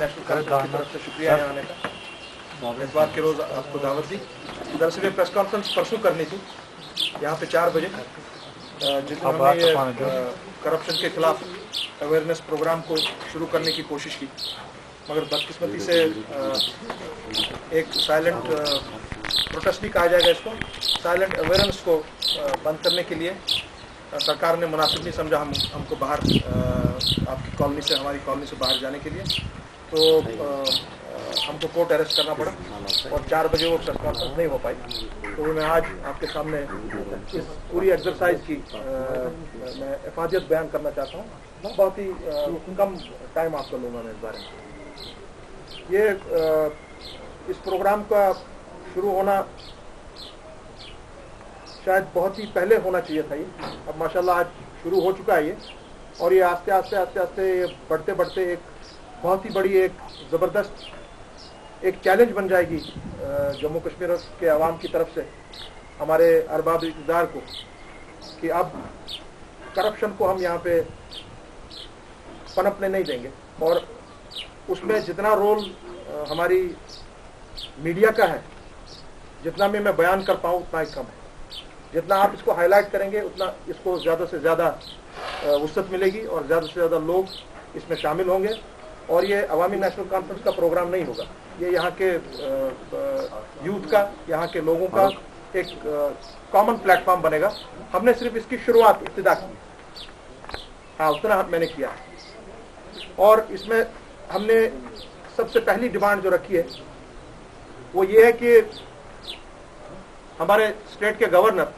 National conference की तरफ से शुक्रिया है आने का। इतवार के रोज़ आपको दावत दी। दरअसल ये प्रेस कॉन्फ्रेंस परसों करनी थी यहाँ पे 4 बजे, जिस दिन हमने ये करप्शन के खिलाफ अवेयरनेस प्रोग्राम को शुरू करने की कोशिश की, मगर बदकिस्मती से एक साइलेंट प्रोटेस्ट भी कहा जाएगा इसको, साइलेंट अवेयरनेस को बंद करने के लिए सरकार ने मुनासिब नहीं समझा हमको बाहर आपकी कॉलोनी से, हमारी कॉलोनी से बाहर जाने के लिए, तो हमको कोर्ट अरेस्ट करना पड़ा और 4 बजे वो प्रेस कॉन्फ्रेंस नहीं हो पाई। तो मैं आज आपके सामने इस पूरी एक्सरसाइज की मैं इफादियत बयान करना चाहता हूँ। बहुत ही कम टाइम आपको लूँगा मैं इस बारे में। ये इस प्रोग्राम का शुरू होना शायद बहुत ही पहले होना चाहिए था, ये अब माशाल्लाह आज शुरू हो चुका है ये, और ये आस्ते आस्ते ये बढ़ते बढ़ते एक बहुत ही बड़ी एक ज़बरदस्त एक चैलेंज बन जाएगी जम्मू कश्मीर के अवाम की तरफ से हमारे अरबाब इक़्तिदार को, कि अब करप्शन को हम यहाँ पे पनपने नहीं देंगे, और उसमें जितना रोल हमारी मीडिया का है, जितना भी मैं बयान कर पाऊँ उतना ही कम है। जितना आप इसको हाईलाइट करेंगे उतना इसको ज़्यादा से ज़्यादा वुसअत मिलेगी और ज़्यादा से ज़्यादा लोग इसमें शामिल होंगे, और ये अवामी नेशनल कॉन्फ्रेंस का प्रोग्राम नहीं होगा, ये यहाँ के यूथ का, यहाँ के लोगों का एक कॉमन प्लेटफॉर्म बनेगा। हमने सिर्फ इसकी शुरुआत इब्तिदा की, हाँ उतना मैंने किया, और इसमें हमने सबसे पहली डिमांड जो रखी है वो ये है कि हमारे स्टेट के गवर्नर,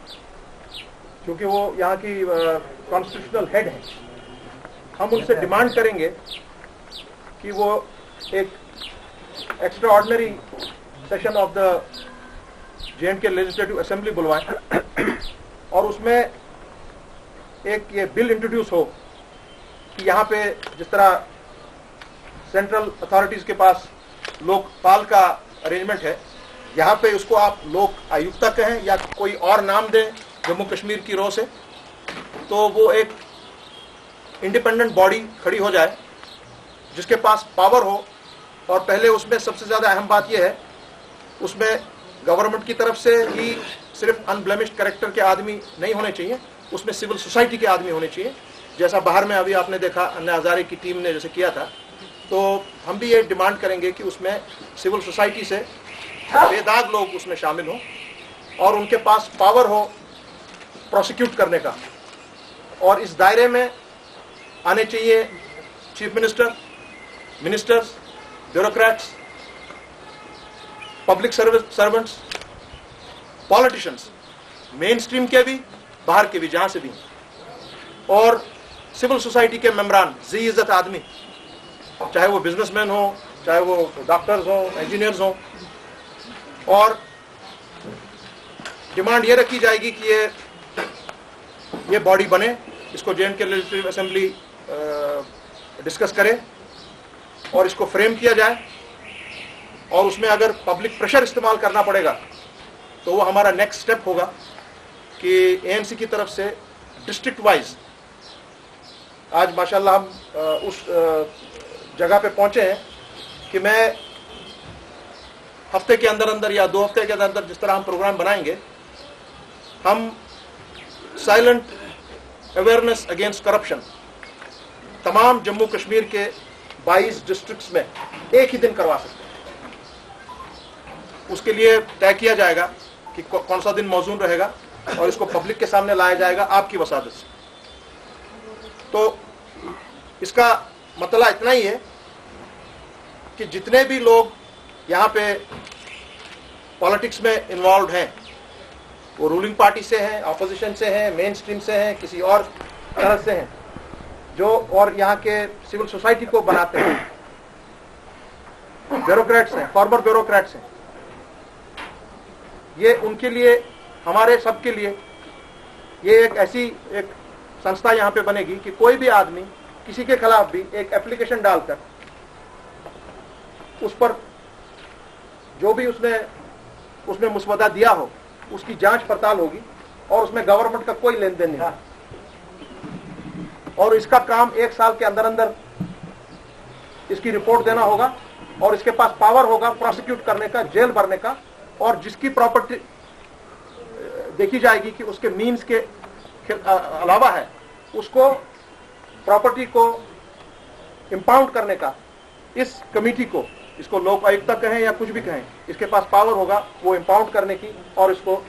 क्योंकि वो यहाँ की कॉन्स्टिट्यूशनल हेड है, हम उनसे डिमांड करेंगे कि वो एक extraordinary session of the J&K legislative assembly बुलवाएं, और उसमें एक ये बिल इंट्रोड्यूस हो कि यहाँ पे जिस तरह सेंट्रल अथॉरिटीज के पास लोकपाल का अरेंजमेंट है, यहाँ पे उसको आप लोक आयुक्ता कहें या कोई और नाम दें जम्मू कश्मीर की रो से, तो वो एक इंडिपेंडेंट बॉडी खड़ी हो जाए जिसके पास पावर हो। और पहले उसमें सबसे ज़्यादा अहम बात यह है, उसमें गवर्नमेंट की तरफ से ही सिर्फ अनब्लेमिश्ड कैरेक्टर के आदमी नहीं होने चाहिए, उसमें सिविल सोसाइटी के आदमी होने चाहिए, जैसा बाहर में अभी आपने देखा अन्ना हजारे की टीम ने जैसे किया था। तो हम भी ये डिमांड करेंगे कि उसमें सिविल सोसाइटी से बेदाग लोग उसमें शामिल हों और उनके पास पावर हो प्रोसिक्यूट करने का, और इस दायरे में आने चाहिए chief minister, ministers, bureaucrats, public servants, politicians, main stream के भी, बाहर के भी, जहां से भी, और सिविल सोसाइटी के मेंबरान, जी इज्जत आदमी, चाहे वो बिजनेसमैन हो, चाहे वो डॉक्टर्स हो, इंजीनियर्स हो। और डिमांड ये रखी जाएगी कि ये बॉडी बने, इसको J&K लेजिस्लेटिव असेंबली डिस्कस करे और इसको फ्रेम किया जाए, और उसमें अगर पब्लिक प्रेशर इस्तेमाल करना पड़ेगा तो वो हमारा नेक्स्ट स्टेप होगा कि ANC की तरफ से डिस्ट्रिक्ट वाइज, आज माशाल्लाह हम उस जगह पे पहुंचे हैं कि मैं हफ्ते के अंदर अंदर या 2 हफ्ते के अंदर अंदर जिस तरह हम प्रोग्राम बनाएंगे, हम साइलेंट अवेयरनेस अगेंस्ट करप्शन तमाम जम्मू कश्मीर के 22 डिस्ट्रिक्ट्स में एक ही दिन करवा सकते हैं। उसके लिए तय किया जाएगा कि कौन सा दिन मौजूद रहेगा और इसको पब्लिक के सामने लाया जाएगा आपकी वसादत से। तो इसका मतलब इतना ही है कि जितने भी लोग यहाँ पे पॉलिटिक्स में इन्वॉल्व हैं, वो रूलिंग पार्टी से हैं, ऑपोजिशन से हैं, मेन स्ट्रीम से हैं, किसी और तरह से हैं, जो और यहाँ के सिविल सोसाइटी को बनाते हैं, ब्यूरोक्रेट्स हैं, फॉर्मर ब्यूरोक्रेट्स हैं, ये उनके लिए, हमारे सबके लिए ये एक ऐसी एक संस्था यहाँ पे बनेगी कि कोई भी आदमी किसी के खिलाफ भी एक एप्लीकेशन डालकर उस पर जो भी उसने मुसवदा दिया हो उसकी जांच पड़ताल होगी, और उसमें गवर्नमेंट का कोई लेन देन नहीं है, और इसका काम 1 साल के अंदर अंदर اس کی رپورٹ دینا ہوگا اور اس کے پاس پاور ہوگا پروسیکیوٹ کرنے کا, جیل بھرنے کا, اور جس کی پراپرٹی دیکھی جائے گی کہ اس کے مینز کے علاوہ ہے, اس کو پراپرٹی کو امپاؤنڈ کرنے کا اس کمیٹی کو, اس کو لوک آیکتا کہیں یا کچھ بھی کہیں, اس کے پاس پاور ہوگا وہ امپاؤنڈ کرنے کی اور اس کو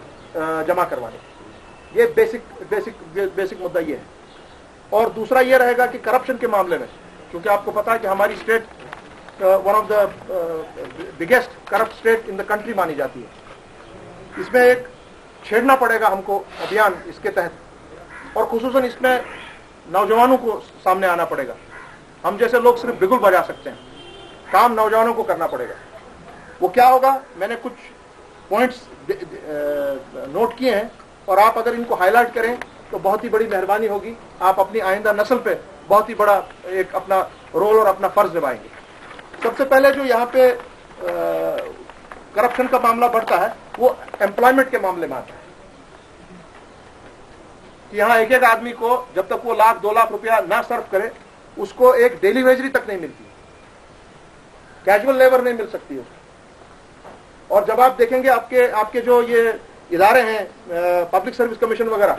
جمع کروانے کی. یہ بیسک مدعا یہ ہے. اور دوسرا یہ رہے گا کہ کرپشن کے معاملے میں, کیونکہ آپ کو پتا ہے کہ ہماری state one of the biggest corrupt state in the country مانی جاتی ہے. اس میں ایک چھیڑنا پڑے گا ہم کو ابھیان اس کے تحت, اور خصوصاً اس میں نوجوانوں کو سامنے آنا پڑے گا. ہم جیسے لوگ صرف بگل بجا سکتے ہیں, کام نوجوانوں کو کرنا پڑے گا. وہ کیا ہوگا, میں نے کچھ پوائنٹس نوٹ کیے ہیں, اور آپ اگر ان کو ہائی لائٹ کریں تو بہت ہی بڑی مہربانی ہوگی. آپ اپنی آئندہ نسل پہ بہت ہی بڑا ایک اپنا رول اور اپنا فرض نبھائیں گے. سب سے پہلے جو یہاں پہ کرپشن کا معاملہ بڑھتا ہے وہ امپلائمنٹ کے معاملے میں آتا ہے. کہ یہاں ایک ایک آدمی کو جب تک وہ 1,00,000-2,00,000 روپیہ نہ صرف کرے اس کو ایک ڈیلی ویجری تک نہیں ملتی, کیجول لیبر نہیں مل سکتی اس کو. اور جب آپ دیکھیں گے آپ کے جو یہ ادارے ہیں پبلک سروس کمیشن وغیرہ,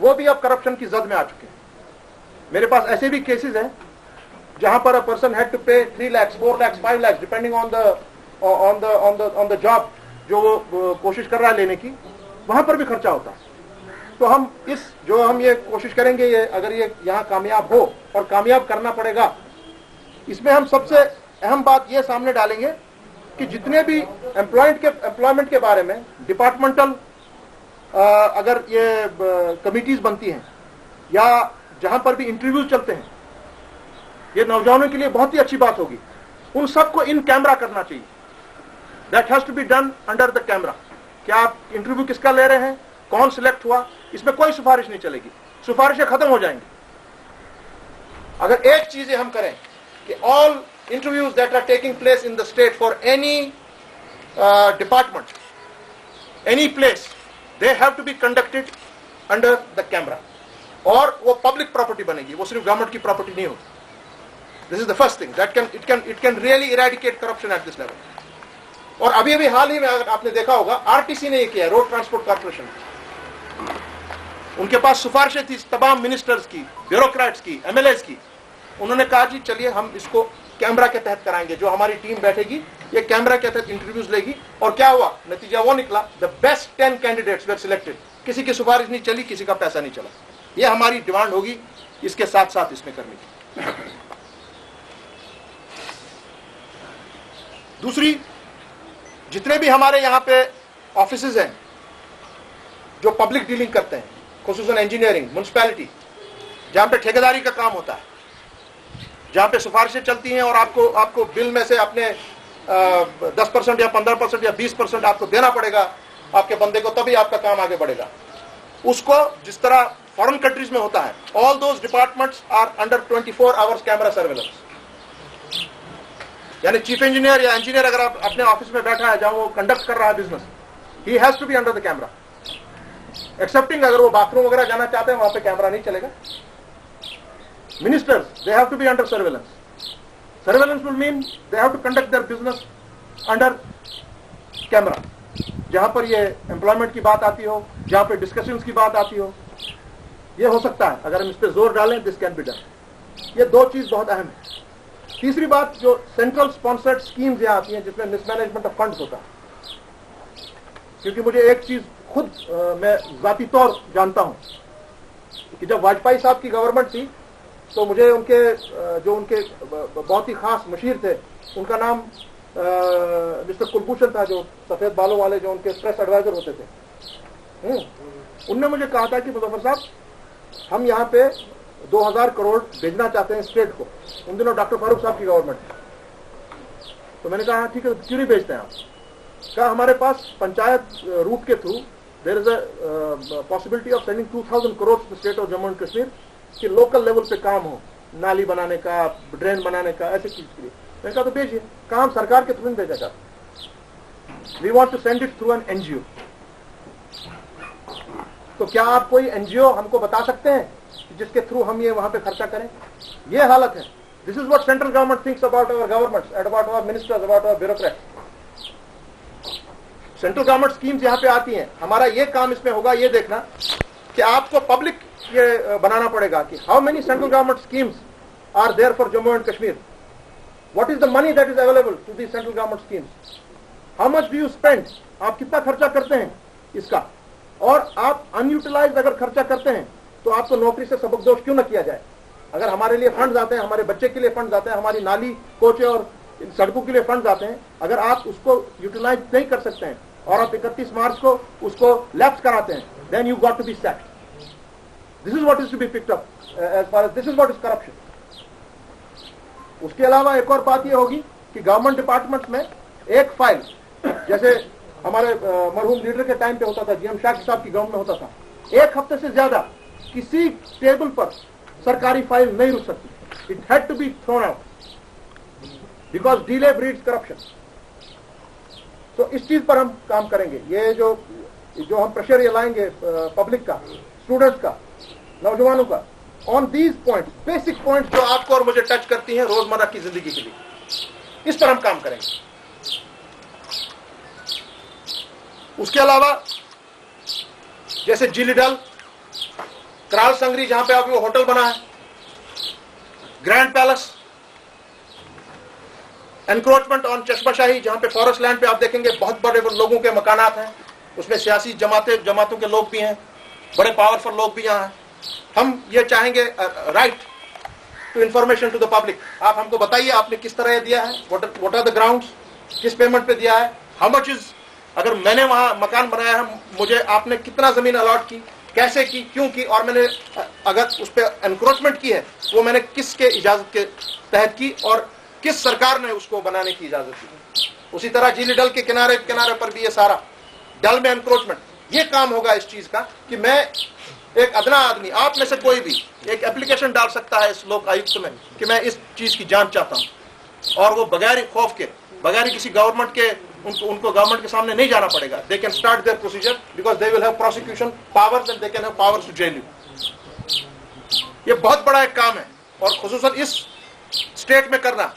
وہ بھی اب کرپشن کی زد میں آ چکے ہیں. میرے پاس ایسے بھی کیسز ہیں جہاں پر person had to pay 3 lakhs, 4 lakhs, 5 lakhs depending on the job جو وہ کوشش کر رہا ہے لینے کی, وہاں پر بھی خرچہ ہوتا ہے. تو ہم یہ کوشش کریں گے, یہ اگر یہ یہاں کامیاب ہو, اور کامیاب کرنا پڑے گا, اس میں ہم سب سے اہم بات یہ سامنے ڈالیں گے کہ جتنے بھی امپلائمنٹ کے بارے میں ڈپارٹمنٹل اگر یہ کمیٹیز بنتی ہیں یا جہاں پر بھی انٹرویوز چلتے ہیں, یہ نوجوانوں کے لیے بہت ہی اچھی بات ہوگی. ان سب کو ان کیمرہ کرنا چاہیے. That has to be done under the camera. کیا آپ انٹرویو کس کا لے رہے ہیں, کون سلیکٹ ہوا, اس میں کوئی سفارش نہیں چلے گی. سفارشیں ختم ہو جائیں گی. اگر ایک چیز ہم کریں کہ آل interviews that are taking place in the state for any department, any place, they have to be conducted under the camera. اور وہ پبلک پراپرٹی بنے گی, وہ صرف گورنمنٹ کی پراپرٹی نہیں ہوگی. This is the first thing that it can really eradicate corruption at this level. اور ابھی حال ہی میں اگر آپ نے دیکھا ہوگا RTC نے یہ کیا, روڈ ٹرانسپورٹ کارپوریشن, ان کے پاس سفارشیں تھی تمام منسٹرز کی, بیوروکریٹس کی, MLAs کی. انہوں نے کہا جی چلیے ہم اس کو کیمرہ کے تحت کرائیں گے. جو ہماری ٹیم بیٹھے گی یہ کیمرہ کے تحت انٹرویوز لے گی. اور کیا ہوا, نتیجہ وہ نکلا, the best 10 candidates were selected. کسی کی سفارش نہیں چلی, کسی کا پیسہ نہیں چلا. یہ ہماری ڈیمانڈ ہوگی اس کے ساتھ ساتھ اس میں کرنے کی. دوسری, جتنے بھی ہمارے یہاں پہ آفیسز ہیں جو پبلک ڈیلنگ کرتے ہیں, خصوصاً انجینئرنگ, میونسپیلٹی, جہاں پہ ٹھیکیداری کا کام ہوتا ہے, جہاں پہ سفارشیں چلتی ہیں اور آپ کو بل میں سے اپنے 10% یا 15% یا 20% آپ کو دینا پڑے گا آپ کے بندے کو, تبھی آپ کا کام آگے بڑھے گا. اس کو جس طرح فارن کنٹریز میں ہوتا ہے, all those departments are under 24 hours camera surveillance. یعنی چیف انجینئر یا انجینئر اگر آپ اپنے آفس میں بیٹھا ہے جہاں وہ کنڈکٹ کر رہا ہے business, he has to be under the camera. Excepting اگر وہ باتھ روم وغیرہ جانا چاہتے ہیں وہاں پہ کیمرہ نہیں چلے گا. Ministers, they have to be under surveillance. Surveillance will mean they have to conduct their business under camera. جہاں پر یہ employment کی بات آتی ہو, جہاں پہ discussions کی بات آتی ہو, یہ ہو سکتا ہے. اگر ہم اس پہ زور ڈالیں this can be done. یہ دو چیز بہت اہم ہے. تیسری بات, جو سینٹرل اسپانسرڈ اسکیمز یہاں آتی ہیں جس میں مس مینجمنٹ آف فنڈس ہوتا ہے, کیونکہ مجھے ایک چیز خود میں ذاتی طور جانتا ہوں کہ جب واجپئی صاحب کی گورنمنٹ تھی تو مجھے ان کے بہت ہی خاص مشیر تھے, ان کا نام مسٹر کلبھوشن تھا, جو سفید بالوں والے جو ان کے پریس ایڈوائزر ہوتے تھے. ان نے مجھے کہا تھا کہ مظفر صاحب ہم یہاں پہ 2,000 کروڑ بھیجنا چاہتے ہیں اسٹیٹ کو. ان دنوں ڈاکٹر فاروق صاحب کی گورنمنٹ تھی. تو میں نے کہا ٹھیک ہے, کیوں نہیں بھیجتے ہیں آپ؟ کہا ہمارے پاس پنچایت روٹ کے through there is a possibility of sending 2,000 crore to state of Jammu and Kashmir کہ لوکل لیول پہ کام ہو, نالی بنانے کا, ڈرین بنانے کا, ایسی چیز کے لیے. میں نے کہا تو بھیجیے. کام سرکار کے تھرو بھیجا جاتا, we want to send it through an NGO. تو کیا آپ کوئی NGO ہم کو بتا سکتے ہیں جس کے تھرو ہم یہ وہاں پہ خرچہ کریں؟ یہ حالت ہے. This is what central government thinks about our governments, about our ministers, about our bureaucrats. Central government schemes यहाँ पे आती हैं. हमारा ये काम इसमें होगा ये देखना कि आपको पब्लिक ये बनाना पड़ेगा कि how many central government schemes are there for Jammu and Kashmir. What is the money that is available to the central government schemes. How much do you spend. आप कितना खर्चा करते हैं इसका. और आप अनयूटिलाइज्ड अगर खर्चा करते हैं तो आपको नौकरी से सबकदोश क्यों न किया जाए. अगर हमारे लिए फंड्स आते हैं, हमारे बच्चे के लिए फंड्स आते हैं, हमारी नाली कोचे और सड़कों के लिए फंड्स आते हैं, अगर आप उसको यूटिलाइज नहीं कर सकते हैं और आप 31 मार्च को उसको लैप्स कराते हैं, then you got to be sacked. This is what is to be picked up as far as this is what is corruption. उसके अलावा एक और बात यह होगी कि गवर्नमेंट डिपार्टमेंट में एक फाइल, जैसे हमारे मरहूम लीडर के टाइम पे होता था, जीएम शाकिर साहब की गवर्नमेंट में होता था, एक हफ्ते से ज्यादा किसी टेबल पर सरकारी फाइल नहीं रुक सकती. It had to be thrown out because delay breeds corruption. तो इस चीज पर हम काम करेंगे. ये जो हम प्रेशर ये लाएंगे पब्लिक का, स्टूडेंट्स का, नौजवानों का, on these points, basic points जो आपको और मुझे टच करती हैं रोजमर्रा की जिंदगी के लिए, इस पर हम काम करेंगे. उसके अलावा जैसे जिलीडल, कराल संगरी जहां पे अभी वो होटल बना है, grand palace, encroachment on Chashme Shahi जहां पे फॉरेस्ट लैंड पे आप देखेंगे बहुत बड़े लोगों के मकानात हैं, उसमें सियासी जमातों के लोग भी हैं, बड़े पावरफुल लोग भी यहाँ हैं. हम ये चाहेंगे right to information to the public. आप हमको बताइए आपने किस तरह दिया है, व्हाट आर द ग्राउंड्स, किस पेमेंट पे दिया है, हाउ मच इज, अगर मैंने वहां मकान बनाया है मुझे आपने कितना जमीन अलॉट की, कैसे की, क्यों की, और मैंने अगर उस पर एनक्रोचमेंट की है वो मैंने किसके इजाजत के तहत की और किस सरकार ने उसको बनाने की इजाजत दी. उसी तरह झीली डल के किनारे पर भी ये सारा डल में एनक्रोचमेंट, ये काम होगा इस चीज का कि मैं एक अदना आदमी, आप में से कोई भी एक एप्लीकेशन डाल सकता है इस लोक आयुक्त में कि मैं इस चीज की जांच चाहता हूं, और वो बगैर खौफ के, बगैर किसी गवर्नमेंट के, उनको गवर्नमेंट के सामने नहीं जाना पड़ेगा. They can start their procedure because they will have prosecution powers and they can have powers to jail you. ये बहुत बड़ा एक काम है और खुसूसन इस स्टेट में करना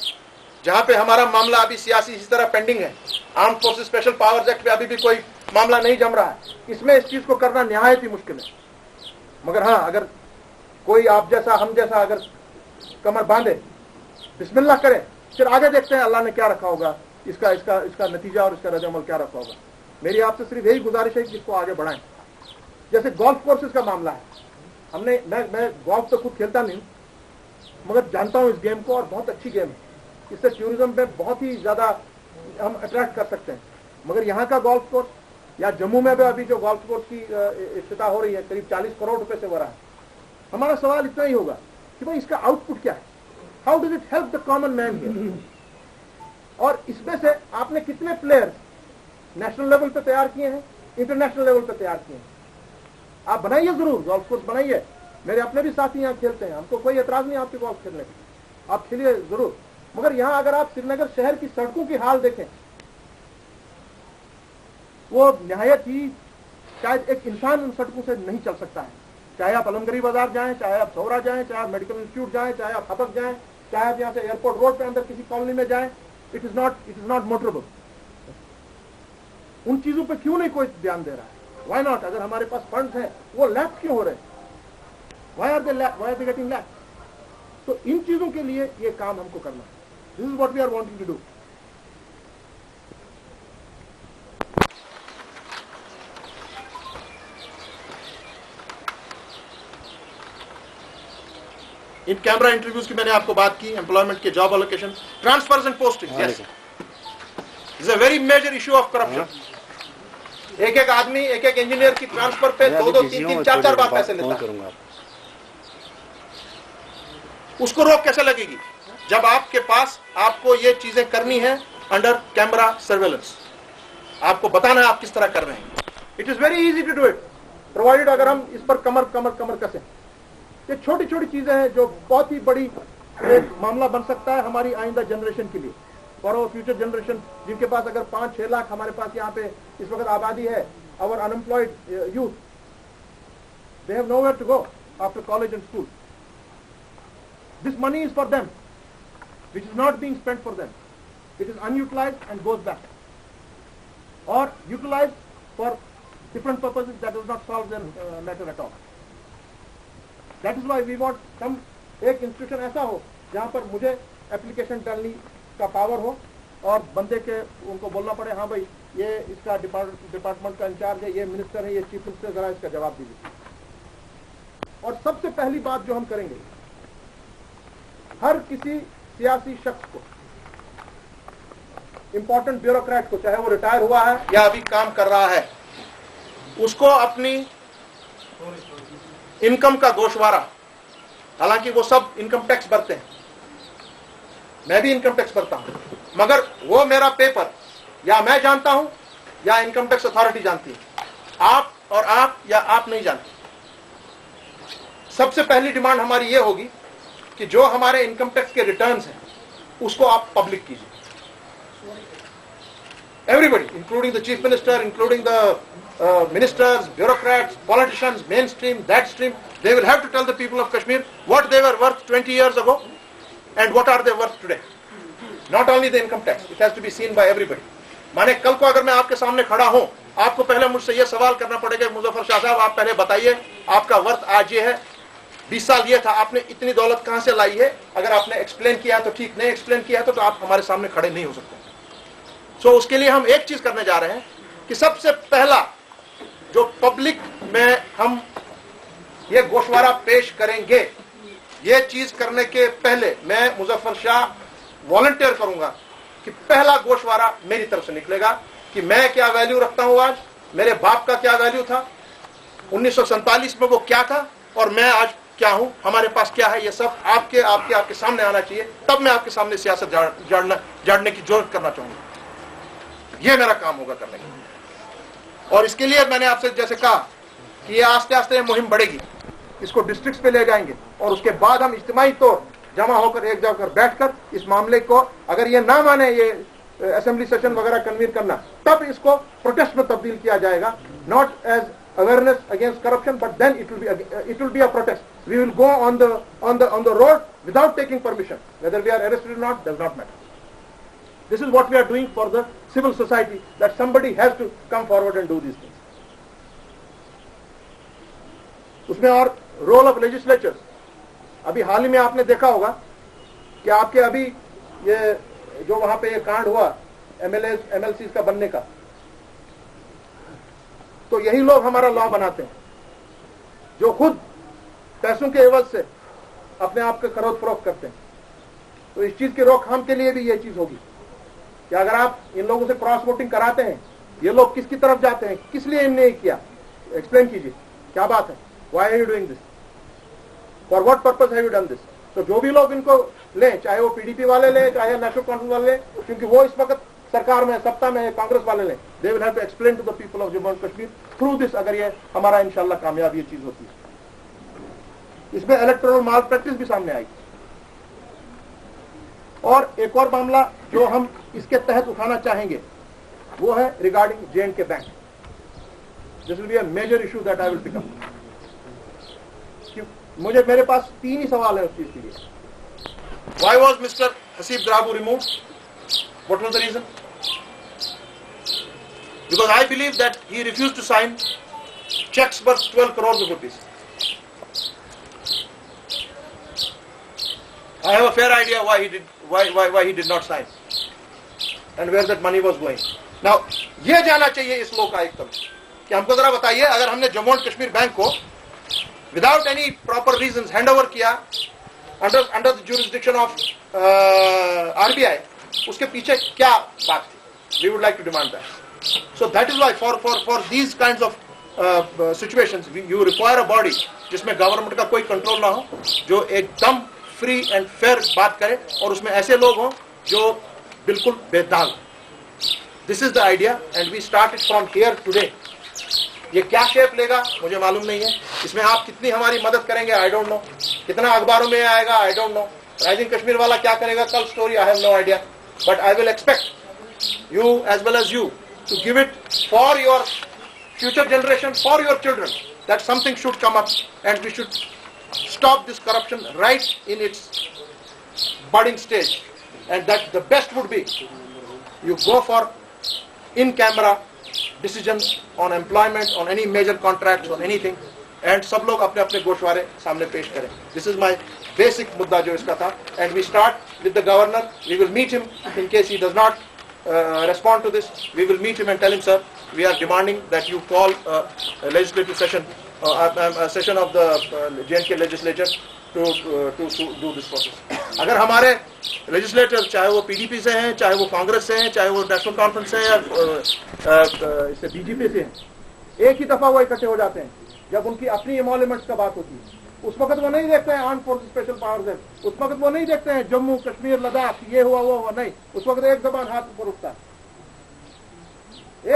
जहां पे हमारा मामला अभी सियासी इसी तरह पेंडिंग है. Arm forces special powers act पे अभी भी कोई मामला नहीं जम रहा है. इसमें इस चीज को करना निहायत ही मुश्किल है. मगर हाँ, अगर कोई आप जैसा हम जैसा अगर कमर बांधे, बिस्मिल्लाह करे, फिर आगे देखते हैं अल्लाह ने क्या रखा होगा, इसका नतीजा और इसका रद्द-ए-अमल क्या रखा होगा. मेरी आपसे सिर्फ यही गुजारिश है कि इसको आगे बढ़ाएं. जैसे गोल्फ कोर्सेज का मामला है, हमने मैं गोल्फ तो खुद खेलता नहीं मगर जानता हूं इस गेम को और बहुत अच्छी गेम है. इससे टूरिज्म पे बहुत ही ज्यादा हम अट्रैक्ट कर सकते हैं. मगर यहाँ का गोल्फ कोर्स या जम्मू में भी अभी जो गोल्फ कोर्स की इफ्तिताह हो रही है करीब 40 करोड़ रुपए से हो रहा है. हमारा सवाल इतना ही होगा कि भाई इसका आउटपुट क्या है, how does it help the common man here, और इसमें से आपने कितने प्लेयर्स नेशनल लेवल पे तैयार किए हैं, इंटरनेशनल लेवल पे तैयार किए हैं. आप बनाइए जरूर, गोल्फ कोर्स बनाइए. मेरे अपने भी साथी यहाँ खेलते हैं, हमको कोई एतराज नहीं आपके गोल्फ खेलने का, आप खेलिए जरूर. मगर यहाँ अगर आप श्रीनगर शहर की सड़कों की हाल देखें, वो निहायत ही, शायद एक इंसान उन सड़कों से नहीं चल सकता है. चाहे आप अलमगरी बाजार जाएं, चाहे आप सौरा जाएं, चाहे आप मेडिकल इंस्टीट्यूट जाएं, चाहे आप हबक जाएं, चाहे आप यहाँ से एयरपोर्ट रोड पे अंदर किसी कॉलोनी में जाएं, इट इज नॉट मोटरेबल. उन चीजों पे क्यों नहीं कोई ध्यान दे रहा है? Why not? अगर हमारे पास फंड्स हैं, वो लैप्स क्यों हो रहे हैं? Why are they getting lapse? तो इन चीजों के लिए ये काम हमको करना है. This is what we are wanting to do. In camera interviews की मैंने आपको बात की, एम्प्लॉयमेंट के, job allocation, transfers and posting. Yes, is a very major issue of corruption. एक एक आदमी, एक एक इंजीनियर की ट्रांसफर पे 2-2, 3-3, 4-4 बार पैसे लेता है. उसको रोक कैसे लगेगी जब आपके पास आपको ये चीजें करनी है अंडर कैमरा सर्वेलेंस. आपको बताना है आप किस तरह कर रहे हैं. It is very easy to do it provided अगर हम इस पर कमर कसें. ये छोटी छोटी चीजें हैं जो बहुत ही बड़ी एक मामला बन सकता है हमारी आइंदा जनरेशन के लिए, फॉर आवर फ्यूचर जनरेशन, जिनके पास अगर 5-6 लाख हमारे पास यहाँ पे इस वक्त आबादी है, our unemployed youth, they have nowhere to go after college and school. This money is for them. which is not being spent for them. It is unutilized and goes back, or utilized for different purposes that does not solve their matter at all. That is why we want some एक institution ऐसा हो जहां पर मुझे application डालने का power हो और बंदे के उनको बोलना पड़े, हाँ भाई ये इसका डिपार्टमेंट का इंचार्ज है, ये मिनिस्टर है, ये चीफ मिनिस्टर, जरा इसका जवाब दीजिए. और सबसे पहली बात जो हम करेंगे, हर किसी सियासी शख्स को, इंपॉर्टेंट ब्यूरोक्रेट को, चाहे वो रिटायर हुआ है या अभी काम कर रहा है, उसको अपनी इनकम का गोशवारा, हालांकि वो सब इनकम टैक्स भरते हैं, मैं भी इनकम टैक्स भरता हूं, मगर वो मेरा पेपर या मैं जानता हूं या इनकम टैक्स अथॉरिटी जानती है, आप और आप या आप नहीं जानते. सबसे पहली डिमांड हमारी ये होगी कि जो हमारे इनकम टैक्स के रिटर्न्स हैं उसको आप पब्लिक कीजिए. Everybody, including the chief minister, including the ministers, bureaucrats, politicians, mainstream, that stream, they will have to tell the people of Kashmir what they were worth 20 years ago and what are they worth today. Not only the income tax, it has to be seen by everybody. माने कल को अगर मैं आपके सामने खड़ा हूं, आपको पहले मुझसे यह सवाल करना पड़ेगा, मुजफ्फर शाह साहब आप पहले बताइए आपका वर्थ आज ये है, 20 साल ये था, आपने इतनी दौलत कहां से लाई है. अगर आपने एक्सप्लेन किया तो ठीक, नहीं एक्सप्लेन किया तो आप हमारे सामने खड़े नहीं हो सकते. सो उसके लिए हम एक चीज करने जा रहे हैं कि सबसे पहला जो पब्लिक में हम ये गोशवारा पेश करेंगे, ये चीज करने के पहले मैं मुजफ्फर शाह वॉलंटियर करूंगा कि पहला गोशवारा मेरी तरफ से निकलेगा कि मैं क्या वैल्यू रखता हूं आज, मेरे बाप का क्या वैल्यू था, 1947 में वो क्या था और मैं आज क्या हूं, हमारे पास क्या है, ये सब आपके सामने आना चाहिए. तब मैं आपके सामने सियासत झाड़ने की जरूरत करना चाहूंगा. ये मेरा काम होगा करने का. और इसके लिए मैंने आपसे जैसे कहा कि ये आस्ते आस्ते मुहिम बढ़ेगी, इसको डिस्ट्रिक्ट्स पे ले जाएंगे और उसके बाद हम इज्तिमाई तौर जमा होकर एक जगह पर बैठकर इस मामले को, अगर ये ना माने ये असेंबली सेशन वगैरह कन्वीन करना, तब इसको प्रोटेस्ट में तब्दील किया जाएगा. Not as awareness against corruption, but then it will be a protest. We will go on the road without taking permission. Whether we are arrested or not does not matter. This is what we are doing for the civil society, that somebody has to come forward and do these things. उसमें और role of legislatures, अभी हाल ही में आपने देखा होगा कि आपके अभी ये जो वहां पे ये कांड हुआ MLCs का बनने का, तो यही लोग हमारा लॉ बनाते हैं जो खुद पैसों के एवज से अपने आप के खरीद फरोख्त करते हैं. तो इस चीज की रोकथाम के लिए भी ये चीज होगी कि अगर आप इन लोगों से क्रॉस वोटिंग कराते हैं, ये लोग किसकी तरफ जाते हैं, किस लिए इनने किया, एक्सप्लेन कीजिए क्या बात है, why are you doing this, for what purpose have you done this. तो जो भी लोग इनको लें, चाहे वो PDP वाले लें, चाहे नेशनल कॉन्फ्रेंस वाले लें, क्योंकि वो इस वक्त सरकार में सत्ता में कांग्रेस वाले लें, they will have to explain to the people of Jammu and Kashmir through this. अगर ये हमारा इंशाल्लाह कामयाब ये चीज होती है, इसमें इलेक्टोरल माल प्रैक्टिस भी सामने आएगी. और एक और मामला जो हम इसके तहत उठाना चाहेंगे वो है regarding J&K bank. This will be a major issue that I will pick up. मेरे पास 3 ही सवाल है उस चीज के लिए. Why was mister Haseeb Drabu removed? What was the reason? Because I believe that he refused to sign checks worth 12 crores of rupees. I have a fair idea why he did not sign and where that money was going. Now, ये जाना चाहिए इस लोक आयुक्त को कि हमको जरा बताइए, अगर हमने जम्मू एंड कश्मीर बैंक को without any proper reasons hand over किया under the jurisdiction of RBI, उसके पीछे क्या बात थी? We would like to demand that. So that is why for these kinds of situations you require a body जिसमें government का कोई control ना हो, जो एकदम फ्री एंड फेयर बात करे और उसमें ऐसे लोग हों जो बिल्कुल बेदाग. This is the idea and we start it from here today. ये क्या शेप लेगा मुझे मालूम नहीं है, इसमें आप कितनी हमारी मदद करेंगे आई डोंट नो, कितना अखबारों में आएगा I don't know, Rising Kashmir वाला क्या करेगा कल story I have no idea. But I will expect you as well as you to give it for your future generation, for your children, that something should come up and we should stop this corruption right in its budding stage. and that the best would be you go for in camera decisions on employment, on any major contracts, on anything, and सब लोग अपने अपने गोशवारे सामने पेश करें. This is my basic मुद्दा जो इसका था, and we start with the governor. We will meet him in case he does not respond to this. We will meet him and tell him, sir, we are demanding that you call a legislative session, a session of the J&K legislature to do this process. अगर हमारे legislator चाहे वो PDP से हैं, चाहे वो कांग्रेस से हैं, चाहे वो नेशनल कॉन्फ्रेंस से हैं, इससे बीजेपी से हैं, एक ही दफा वो इकट्ठे हो जाते हैं जब उनकी अपनी एमोल्यूमेंट्स का बात होती है. उस वक्त वो नहीं देखते हैं आर्म फोर्स स्पेशल पावर्स है, उस वक्त वो नहीं देखते हैं जम्मू कश्मीर लद्दाख ये हुआ वो हुआ, नहीं. उस वक्त एक जबान हाथ ऊपर उठता है,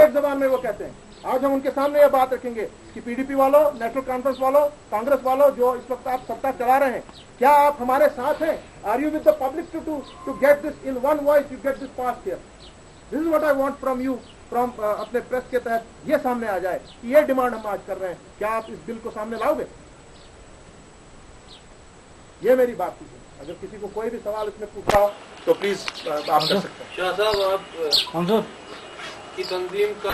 एक जबान में वो कहते हैं. आज हम उनके सामने ये बात रखेंगे कि पीडीपी वालों, नेशनल कॉन्फ्रेंस वालों, कांग्रेस वालों जो इस वक्त आप सत्ता चला रहे हैं, क्या आप हमारे साथ हैं? Are you with the public to get this in one voice, you get this pass here. This is what I want from you, from अपने प्रेस के तहत ये सामने आ जाए कि ये डिमांड हम आज कर रहे हैं. क्या आप इस बिल को सामने लाओगे? ये मेरी बात थी. अगर किसी को कोई भी सवाल इसमें पूछा हो तो प्लीज आप कर सकते हैं. शाह साहब, आप की तंजीम का